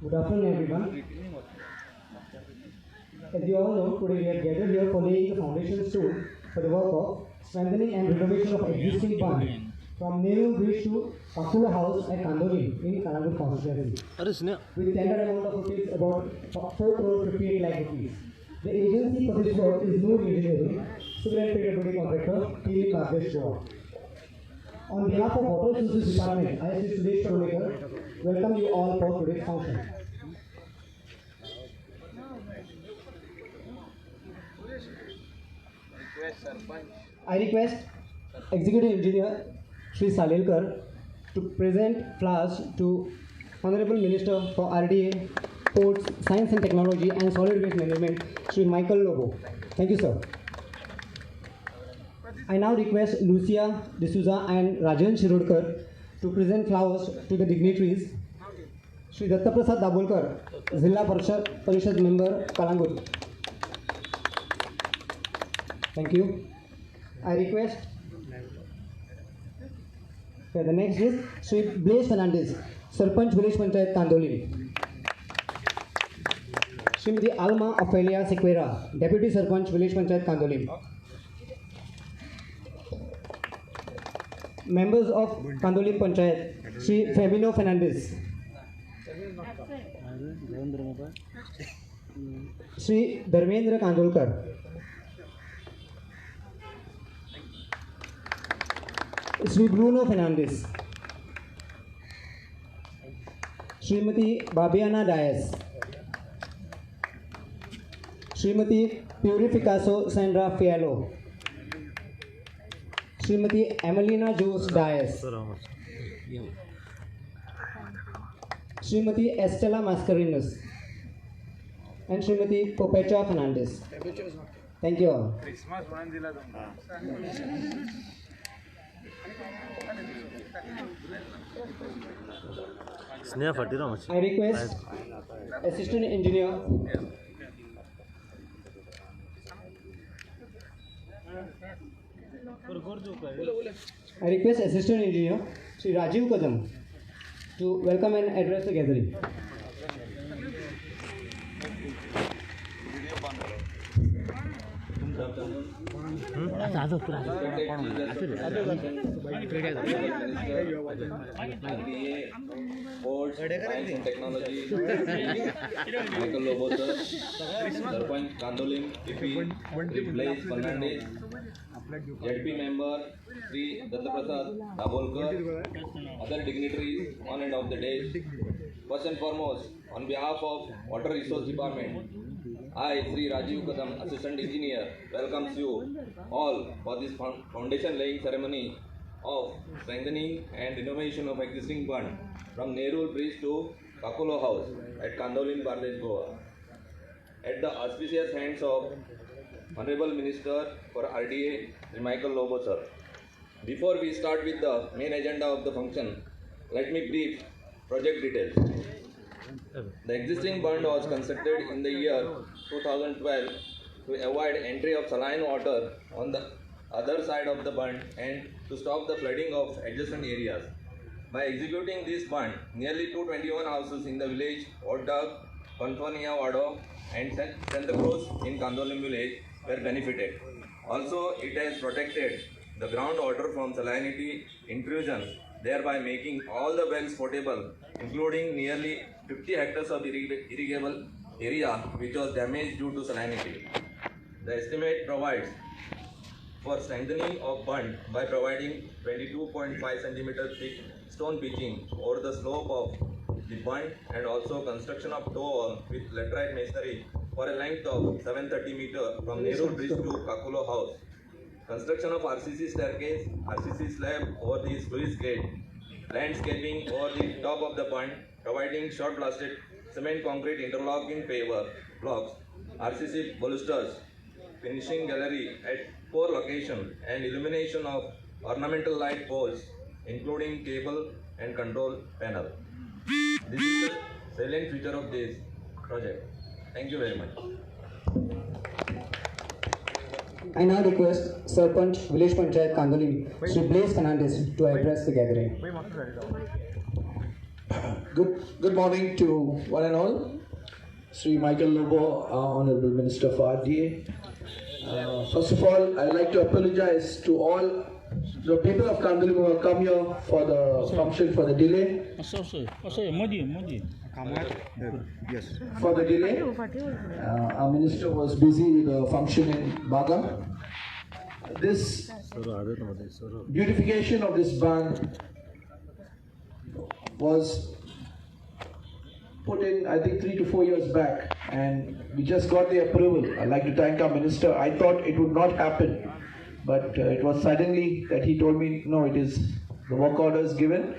Good afternoon, everyone. As you all know, today we are gathered here for laying the foundation stone for the work of strengthening and renovation of existing bund from Nerul bridge to Caculo house at Candolim in Candolim constituency. With tender amount of rupees about 4 crore 58 lakh rupees. The agency for this work is Nerul Engineering, civil and PWD contractor, T. Margaret Shaw. On behalf of Water Resources Department, I, Sri Sudesh Karolekar, welcome you all for today's function. I request Executive Engineer Sri Salelkar to present flowers to Honorable Minister for RDA, Ports, Science and Technology and Solid Waste Management, Sri Michael Lobo. Thank you, sir. I now request Lucia D'Souza and Rajan Shirodkar to present flowers to the dignitaries. Sri Dattaprasad Dabolkar, Zilla Parishad Member, Kalangut. Thank you. I request the next is Sri Blaise Fernandez, Serpent Village Panchayat Candolim. Srimati Alma Ophelia Sequeira, Deputy Serpent Village Panchayat Candolim. Members of Candolim Panchayat, Sri Fabino Fernandez, Sri Dharmendra Kandolkar. Sri Bruno Fernandes. Srimati Babiana Dias. Srimati Purificaso Sandra Fialo. Srimati Emelina Jose Dias. Srimati Estela Mascarenhas. And Srimati Perpetua Fernandes. Thank you all. I request Assistant Engineer Sri Rajiv Kadam to welcome and address the gathering. Sports, Science and Technology, Michael Lobo, Serpent, Candolim, PP, Blaise Fernandez, ZP member, Sri Dattaprasad Dabolkar, other dignitaries on and off the day. First and foremost, on behalf of Water Resource Department, I, Sri Rajiv Kadam, Assistant Engineer, welcomes you all for this foundation laying ceremony of strengthening and renovation of existing bund from Nerul Bridge to Caculo House at Candolim, Goa. At the auspicious hands of Honorable Minister for RDA, Sri Michael Lobo sir. Before we start with the main agenda of the function, let me brief project details. The existing bund was constructed in the year 2012 to avoid entry of saline water on the other side of the bund and to stop the flooding of adjacent areas. By executing this bund, nearly 221 houses in the village Oddog, Confonia Wado and Santa Cruz in Candolim village were benefited. Also, it has protected the groundwater from salinity intrusion, thereby making all the wells potable, including nearly 50 hectares of irrigable area which was damaged due to salinity. The estimate provides for strengthening of bund by providing 22.5 cm thick stone pitching over the slope of the bund and also construction of toe wall with laterite masonry for a length of 730 meters from Nerul Bridge to Caculo House. Construction of Rcc Staircase, Rcc slab over the sluice gate, landscaping over the top of the bund, providing short blasted cement concrete interlocking paver blocks, Rcc balusters, finishing gallery at 4 locations, and illumination of ornamental light poles, including cable and control panel. This is the salient feature of this project. Thank you very much. I now request Serpent Village Panchayat Candolim, Sri Blaise Fernandes to address the gathering. Good morning to one and all. Sri Michael Lobo, Honorable Minister for RDA. First of all, I'd like to apologize to all the people of Candolim who have come here for the function for the delay. For the delay, our minister was busy with a function in Baga. This beautification of this bund was put in, I think, 3 to 4 years back, and we just got the approval. I'd like to thank our minister. I thought it would not happen, but it was suddenly that he told me, no, it is the work order is given.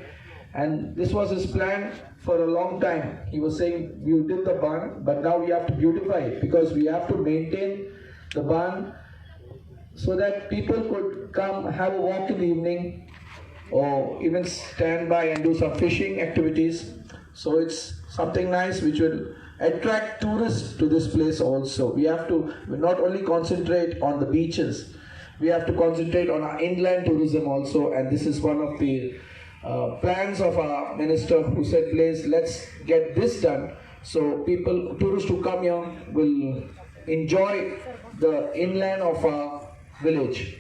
And this was his plan for a long time. He was saying, you did the barn, but now we have to beautify it because we have to maintain the barn so that people could come have a walk in the evening or even stand by and do some fishing activities. So it's something nice which will attract tourists to this place also. We have to not only concentrate on the beaches, we have to concentrate on our inland tourism also, and this is one of the plans of our minister who said, please, let's get this done so people, tourists who come here will enjoy the inland of our village.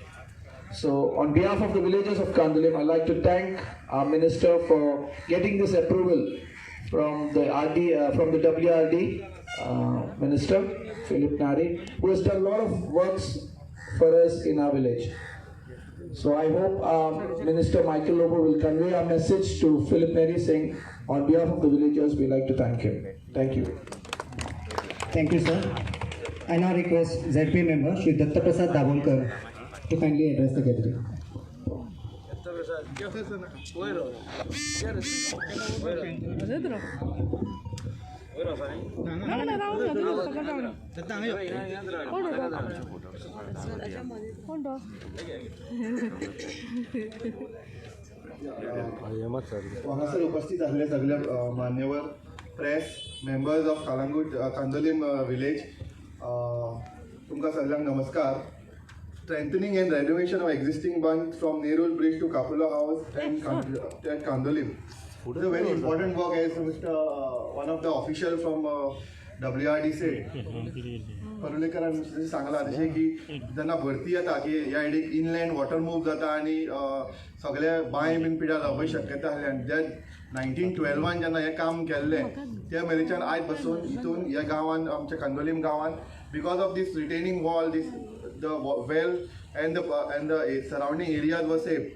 So on behalf of the villagers of Candolim, I'd like to thank our minister for getting this approval from the WRD Minister Philip Nari, who has done a lot of works for us in our village. So I hope Minister Michael Lobo will convey our message to Philip Nari, saying on behalf of the villagers we like to thank him. Thank you. Thank you, sir. I now request ZP member Shri Dattaprasad Dabolkar to kindly address the gathering. हांगासर उपस्थित आसले सगळे मान्यवर press members of Candolim village तुमकां सगळ्यांक नमस्कार. Strengthening and renovation of existing bund from Nerul bridge to Caculo house and at Candolim. It's a very important work, as Mr. One of the officials from WRD said. परुलेकरांनी Sangla जशें की जेन्ना भरती येता की ह्या सायडीक इनलँड वॉटर मूव जाता आनी सगळे बांय बीन पिड्यार जावपाची शक्यता आसली आनी जे 1912 जेन्ना हें काम केल्लें त्या मेरेच्यान आयज पासून हितून ह्या गांवांत आमच्या कांदोलीम गांवांत because of this retaining wall the well and the surrounding areas were safe.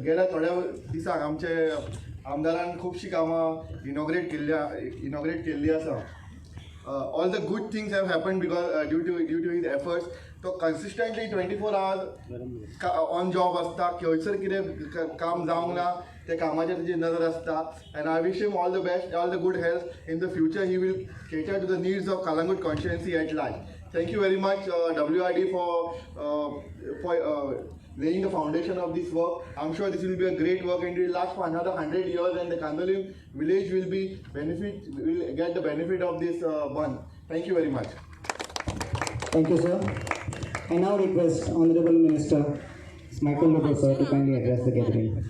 गेल्या थोड्या दिसाक आमचे आमदारान खुबशीं कामां इनॉग्रेट केल्ली आसा. All the good things have happened because due to his efforts. तो consistently 24 hours on job आसता. खंयसर कितें काम जावंक ना त्या कामाचेर तेजी नजर आसता. And I wish him all the best, all the good health. In the future he will cater to the needs of Kalangut constituency at large. Thank you very much, WRD, for laying the foundation of this work. I'm sure this will be a great work and it will last for another 100 years, and the Candolim village will get the benefit of this bund. Thank you very much. Thank you, sir. I now request Honorable Minister Michael Lobo, sir, to kindly address the gathering.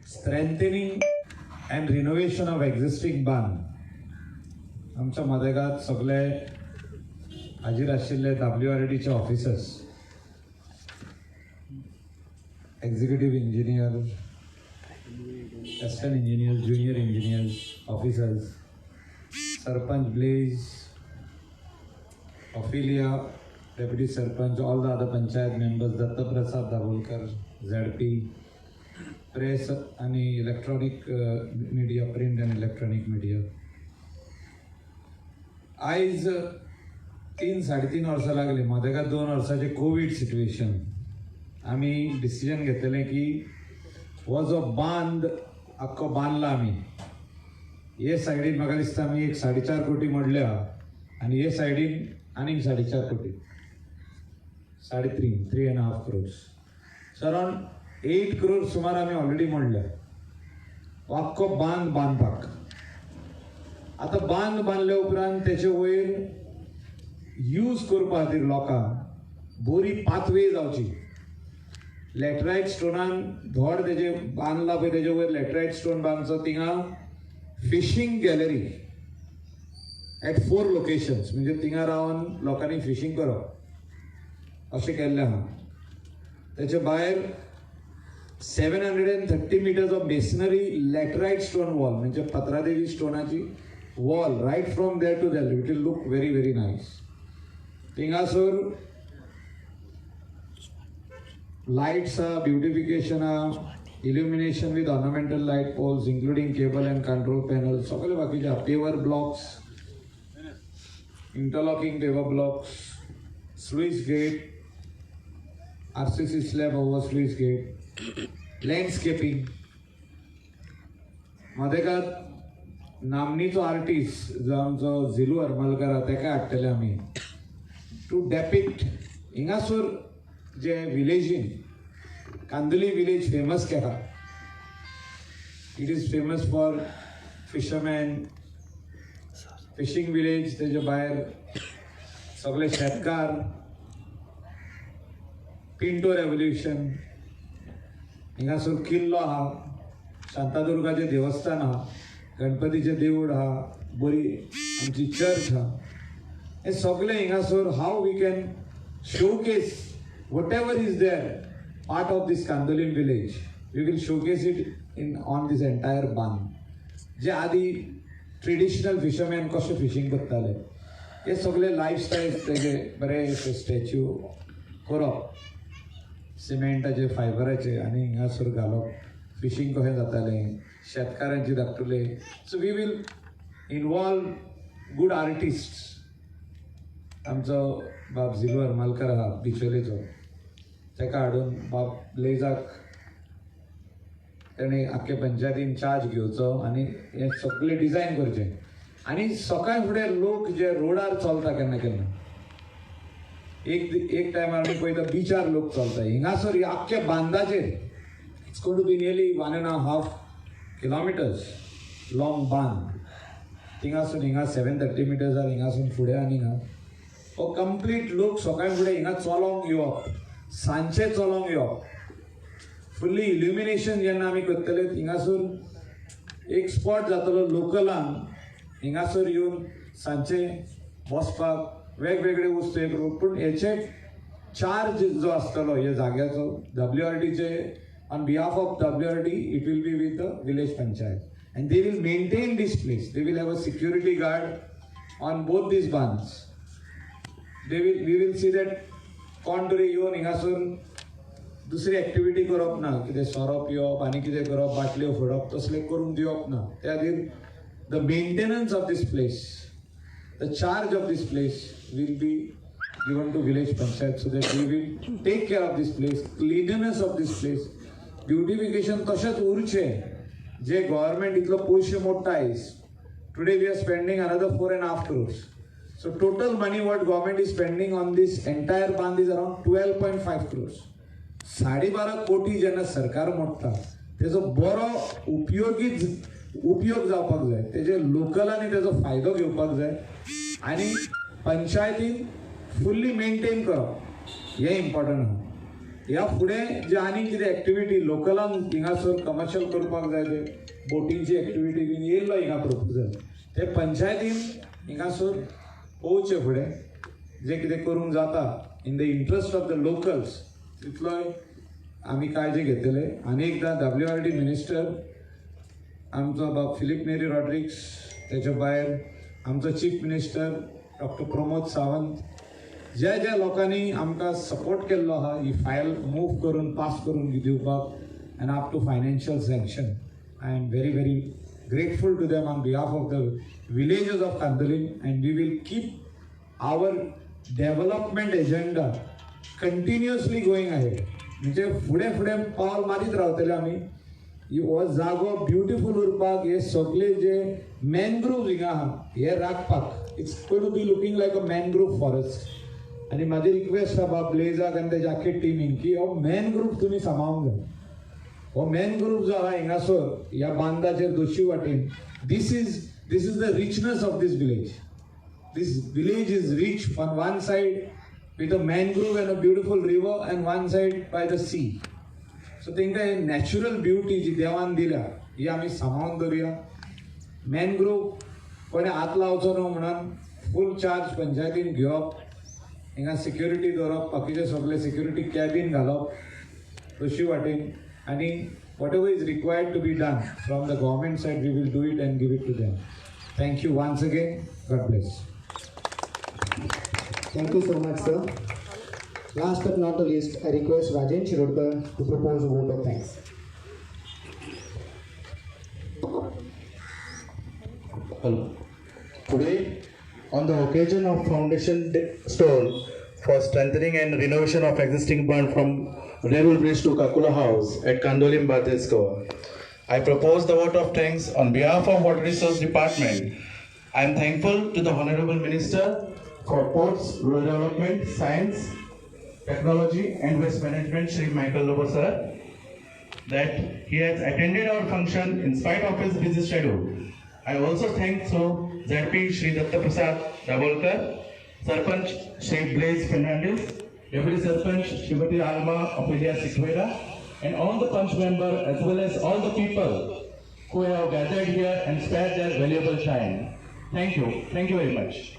Strengthening and renovation of existing bund. आमच्या मदेगात सगळे हाजीर आशिल्ले WRDचे officers, executive engineer, assistant engineers, junior engineers, officers, sarpanch Blaise, Ophelia, deputy sarpanch, all the other panchayat members, Dattaprasad Dabholkar, ZP, press आणि electronic media, print आणि electronic media. आयज 3-3.5 वर्सां लागली. मदेगात 2 वर्सांचे कोविड सिच्युएशन. आमी डिसिजन घेतलें की हो जो बांद आख्खो बांदला आमी, हे सायडीन म्हाका दिसता आमी 4.5 कोटी मोडल्या आनी हे सायडीन आनीक 4.5 कोटी, 3.5 crores. सो अरावंड 8 crores सुमार आमी ऑलरेडी मोडल्या आख्खो बांद बांदपाक. आतां बांद बांदले उपरांत तेचे वयर यूज करपा खातीर लोकांक बरी पाथवे जावची. लॅटरायट स्टोनान धोड तेजे बांदला पळय, तेजे वयर लॅटरायट स्टोन बांदचो. थिंगा फिशींग गॅलरी एट 4 लोकेशन्स, म्हणजे थिंगा रावन लोकांनी फिशींग करप अशें केल्लें आहा. तेचे भायर 730 meters of masonry laterite stone wall, म्हणजे Patradevi स्टोनाची wall, right from there to there. It will look very, very nice. थिंगासर lights, beautification, illumination with ornamental light poles, including cable and control panels. सगळे बाकीचे paver blocks, interlocking paver blocks, sluice gate, RCC slab over sluice gate, landscaping. मदेगात नामनीचो artist जो आमचो झिलू हरमलकर आहा तेका हाडटले आमी टू डेपिक्ट हिंगासर जे विलेजीन कांदोली विलेज फेमस केला. It is famous for fisherman, fishing village. तेजे भायर सगळे शेतकार, पिंटो रेवल्युशन, हिंगासर किल्लो आहा, शांतादुर्गाचें देवस्थान आहा, गणपतीचें देवूळ आहा, बरी आमची चर्च आहा. हे सगळे हिंगासर हाव we can showcase whatever is there, part of this Candolim village. We will showcase it on this entire bund. जे आधी ट्रेडिशनल फिशरमॅन कशें फिशींग करताले हे सगळे लायफस्टायल तेजे बरे स्टॅच्यू करप सिमेंटाचे फायबराचे आनी हिंगासर घालप फिशींग कशें जातालें शेतकारांची धाकटुले so we will involve good artist आमचो बाब झिल्वर मालकार आहा बिचोलेचो ताका हाडून बाब ब्लेजाक ताणें आख्खे पंचायतीन चार्ज घेवचो आनी हे सगळे डिजायन करचे आनी सकाळी फुडें लोक जे रोडार चलता केन्ना केन्ना एक टायमार आमी पळयता बिचार लोक चलता हिंगासर आख्खे बांदाचेर it's going to be nearly 1.5 kilometres long बांद थिंगासून हिंगा 730 मिटर्स आहा हिंगासून फुडें आनी हिंगा हो कंप्लीट लोक सकाळी फुडें हिंगा चलोंक येवप सांजचे चलोंक येवप फुल्ली इल्युमिनेशन जेन्ना आमी करतले हिंगासून एक स्पॉट जातलो लोकलांक हिंगासर येवन सांजचे बसपाक वेगवेगळे वस्तू एक पूण हेचे चार्ज जो आसतलो ह्या जाग्याचो WRDचे on behalf of WRD it will be with the village panchayat and they will maintain this place they will have a security guard on both these bunds we will see that कोण तरी येवन हिंगासून दुसरी एक्टिविटी करप ना कितें सोरप येवप आनी कितें करप बाटल्यो फोडप तसलें करून दिवप ना त्या खातीर the maintenance of this place the charge of this place will be given to village panchayat so that we will take care of this place, cleanliness of this place, beautification तशेंच उरचे जे गव्हर्नमेंट इतलो पयशे मोडटा आयज today we are spending another 4.5 crores. So total money what government is spending on this entire band is around 12.5 crores. 12.5 कोटी जेन्ना सरकार मोडटा तेजो बरो उपयोग जावपाक जाय तेजे लोकलांनी तेजो फायदो घेवपाक जाय आनी पंचायतीन फुल्ली मेंटेन करप हे इम्पॉर्टंट आहा ह्या फुडें जे आनी कितें एक्टिविटी लोकलांक हिंगासर कमर्शियल करपाक जाय ते बोटींची एक्टिविटी बीन येयल्लो हिंगा प्रपोजल ते पंचायतीन हिंगासर पोवचे फुडें जे कितें करूंक जाता in the interest of the locals तितलोय आमी काळजी घेतले आनी एकदां WRD मिनिस्टर आमचो बाब फिलीप नेरी रॉड्रिक्स तेच्या भायर आमचो chief minister doctor Pramod Sawant ज्या ज्या लोकांनी आमकां सपोर्ट केल्लो आहा ही फायल मूव करून पास करून दिवपाक end up to financial sanction I am very very grateful to them on behalf of the villages of Candolim and we will keep our development agenda continuously going ahead म्हणजे फुडें फुडें पावल मारीत रावतले आमी हो जागो ब्युटिफूल उरपाक हे सगळे जे मॅनग्रोव्ह हिंगा आहा हे राखपाक it's going to be looking like a mangrove forest आनी म्हाजी रिक्वेस्ट आहा बाब ब्लेजाक आनी तेज्या आख्खे टिमीक की हो मॅनग्रोव्ह तुमी सांबाळूंक जाय हो मॅनग्रोव्ह जो आहा हिंगासर ह्या बांदाचेर दोशी वाटेन this is the richness of this village. This village is rich on one side with a mangrove and a beautiful river and one side by the sea. So तेंका नॅचरल ब्युटी जी देवान दिल्या ही आमी सांबाळून दवरुया mangrove कोणे हात लावचो न्हू म्हणून फूल चार्ज पंचायतीन घेवप हिंगा सिक्युरिटी दवरप बाकीचे सगळे सिक्युरिटी कॅबीन घालप तशी वाटेन आनी whatever is required to be done from the government side we will do it and give it to them thank you once again God bless Thank you so much, sir. Last but not the least, I request Rajen Shirodkar to propose a vote of thanks. Hello. Today, on the occasion of Foundation Stone for strengthening and renovation of existing bund from Nerul Bridge to Caculo House at Candolim, Batesko, I propose the vote of thanks on behalf of Water Resource Department. I am thankful to the Honorable Minister for Ports, Rural Development, Science, Technology and Waste Management, Shri Michael Lobo sir, that he has attended our function in spite of his busy schedule. I also thank ZP Shri Dattaprasad Dabolkar, Serpent Shri Blaze Fernandez, Deputy Serpent Shrimati Alma Ophelia Sikvera, and all the punch members as well as all the people who have gathered here and spared their valuable time. Thank you very much.